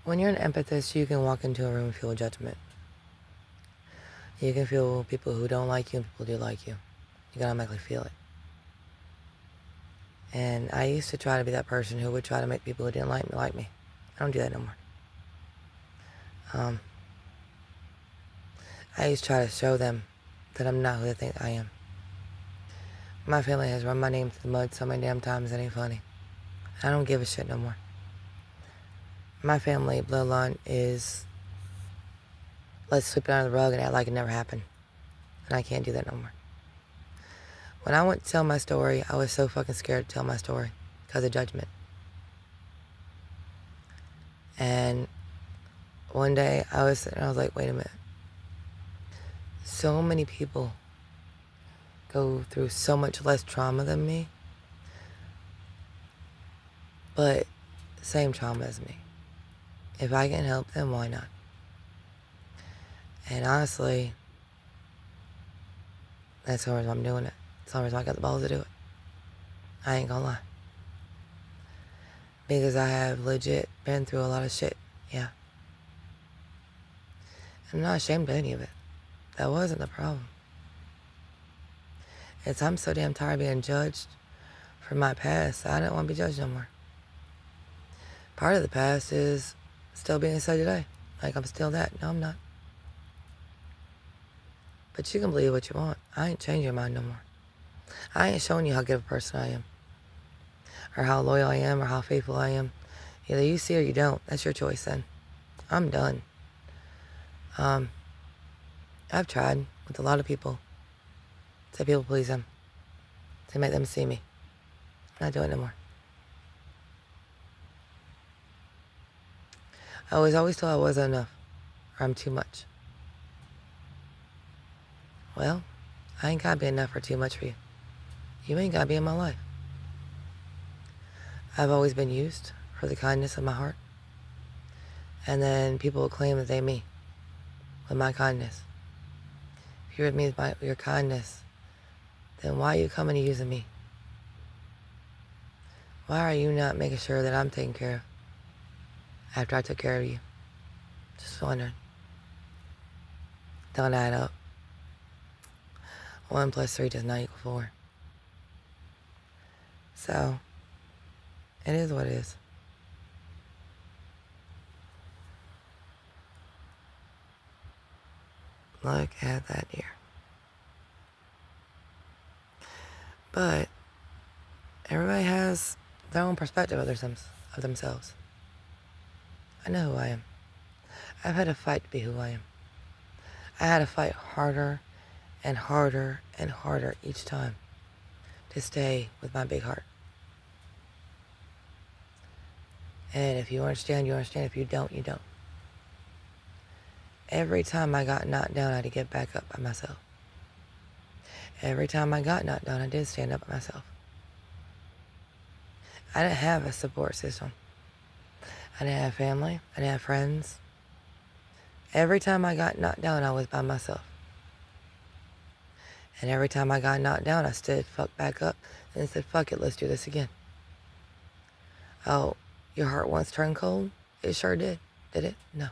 When you're an empathist, you can walk into a room and feel judgment. You can feel people who don't like you and people who do like you. You can automatically feel it. And I used to try to be that person who would try to make people who didn't like me like me. I don't do that no more. I used to try to show them that I'm not who they think I am. My family has run my name through the mud so many damn times it ain't funny. I don't give a shit no more. My family bloodline is let's sweep it under the rug and act like it never happened. And I can't do that no more. When I went to tell my story, I was so fucking scared to tell my story because of judgment. And one day I was like, wait a minute. So many people go through so much less trauma than me, but same trauma as me. If I can help them, why not? And honestly, that's the only reason I'm doing it. It's the only reason I got the balls to do it. I ain't gonna lie. Because I have legit been through a lot of shit, yeah. I'm not ashamed of any of it. That wasn't the problem. I'm so damn tired of being judged for my past. I don't want to be judged no more. Part of the past is still being said today. Like I'm still that. No, I'm not. But you can believe what you want. I ain't changing your mind no more. I ain't showing you how good of a person I am. Or how loyal I am or how faithful I am. Either you see or you don't. That's your choice then. I'm done. I've tried with a lot of people to people please them. To make them see me. I'm not doing it no more. I was always told I wasn't enough. Or I'm too much. Well, I ain't gotta be enough or too much for you. You ain't gotta be in my life. I've always been used for the kindness of my heart. And then people will claim that they me with my kindness. If you're with me with your kindness, then why are you coming and using me? Why are you not making sure that I'm taken care of after I took care of you? Just wondering. Don't add up. 1 + 3 does not equal 4. So, it is what it is. Look at that deer. But everybody has their own perspective of themselves. I know who I am. I've had to fight to be who I am. I had to fight harder and harder and harder each time to stay with my big heart. And if you understand, you understand. If you don't, you don't. Every time I got knocked down, I had to get back up by myself. Every time I got knocked down, I did stand up by myself. I didn't have a support system. I didn't have family. I didn't have friends. Every time I got knocked down, I was by myself. And every time I got knocked down, I stood fuck back up and said, fuck it, let's do this again. Oh, your heart once turned cold? It sure did. Did it? No.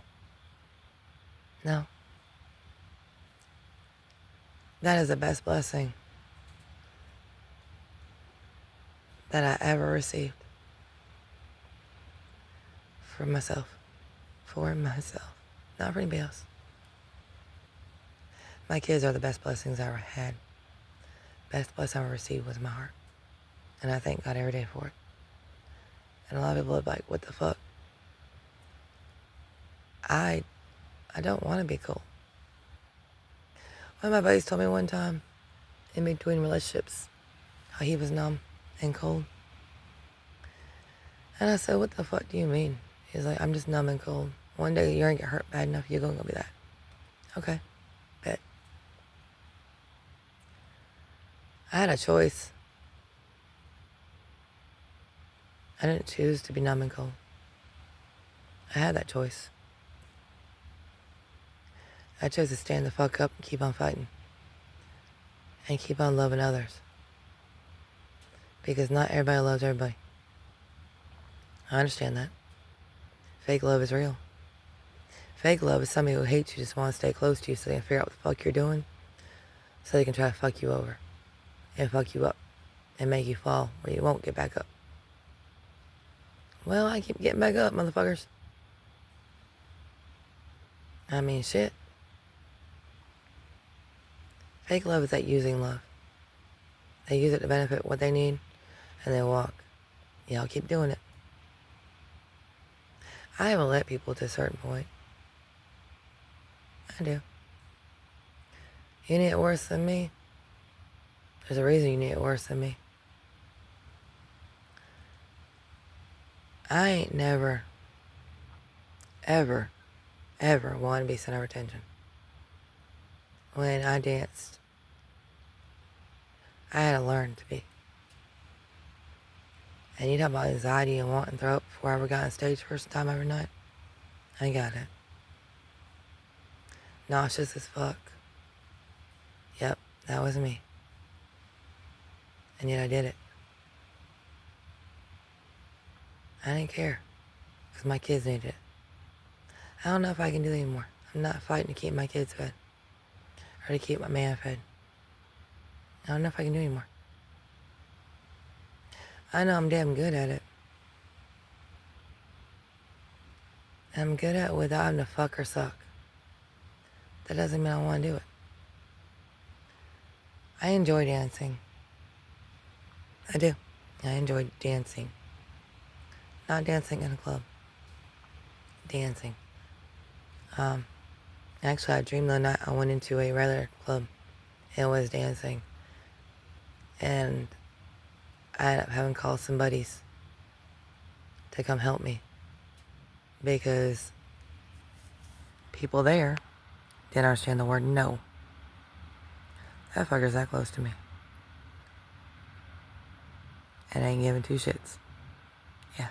No. That is the best blessing that I ever received. For myself. For myself. Not for anybody else. My kids are the best blessings I ever had. Best blessing I ever received was my heart. And I thank God every day for it. And a lot of people are like, what the fuck? I don't want to be cool. One of my buddies told me one time, in between relationships, how he was numb and cold. And I said, what the fuck do you mean? He's like, I'm just numb and cold. One day you're gonna get hurt bad enough, you're gonna go be that. Okay, bet. I had a choice. I didn't choose to be numb and cold. I had that choice. I chose to stand the fuck up and keep on fighting. And keep on loving others. Because not everybody loves everybody. I understand that. Fake love is real. Fake love is somebody who hates you, just want to stay close to you so they can figure out what the fuck you're doing, so they can try to fuck you over and fuck you up and make you fall where you won't get back up. Well, I keep getting back up, motherfuckers. I mean, shit. Fake love is that using love. They use it to benefit what they need, and they walk. Y'all keep doing it. I haven't let people to a certain point. I do. You need it worse than me. There's a reason you need it worse than me. I ain't never, ever, ever wanted to be center of attention. When I danced, I had to learn to be. And you talk about anxiety and wanting to throw up before I ever got on stage first time every night. I got it. Nauseous as fuck. Yep, that was me. And yet I did it. I didn't care, because my kids needed it. I don't know if I can do it anymore. I'm not fighting to keep my kids fed, or to keep my man fed. I don't know if I can do it anymore. I know I'm damn good at it. I'm good at it without having to fuck or suck. That doesn't mean I want to do it. I enjoy dancing. I do. I enjoy dancing. Not dancing in a club. Dancing. Actually, I dreamed the night I went into a regular club and was dancing. And I ended up having to call some buddies to come help me. Because people there didn't understand the word no. That fucker's that close to me. And I ain't giving two shits. Yeah.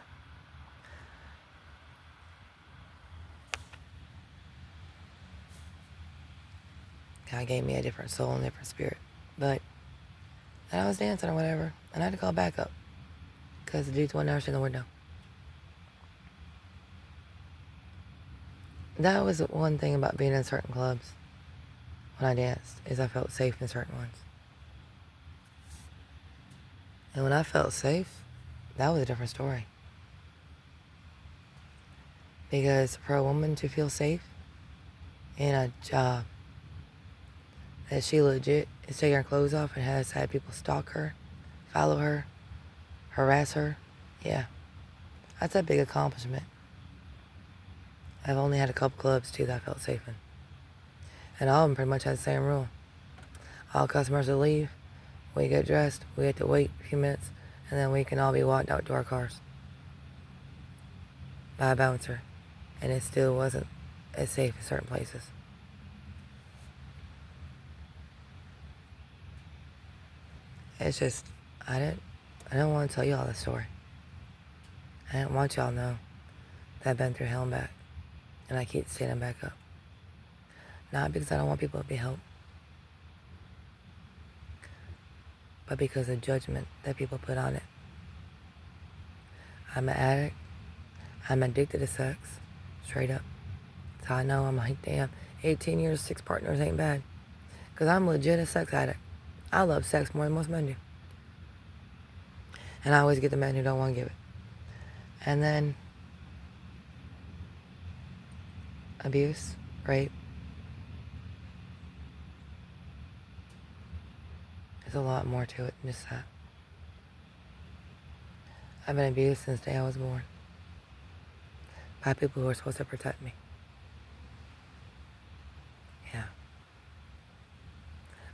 God gave me a different soul and a different spirit. But I was dancing or whatever, and I had to call back up. Because the dudes wouldn't understand the word no. That was one thing about being in certain clubs when I danced, is I felt safe in certain ones. And when I felt safe, that was a different story. Because for a woman to feel safe in a job that she legit is taking her clothes off and has had people stalk her, follow her, harass her, yeah, that's a big accomplishment. I've only had a couple clubs, too, that I felt safe in. And all of them pretty much had the same rule. All customers will leave, we get dressed, we have to wait a few minutes, and then we can all be walked out to our cars by a bouncer. And it still wasn't as safe in certain places. It's just, I don't want to tell y'all the story. I didn't want y'all to know that I've been through hell and back. And I keep standing back up. Not because I don't want people to be helped, but because of judgment that people put on it. I'm an addict. I'm addicted to sex. Straight up. That's how I know. I'm like, damn, 18 years, 6 partners ain't bad. Because I'm legit a sex addict. I love sex more than most men do. And I always get the men who don't want to give it. And then abuse, rape. There's a lot more to it than just that. I've been abused since the day I was born. By people who are supposed to protect me. Yeah.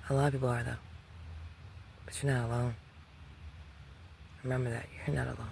A lot of people are, though. But you're not alone. Remember that. You're not alone.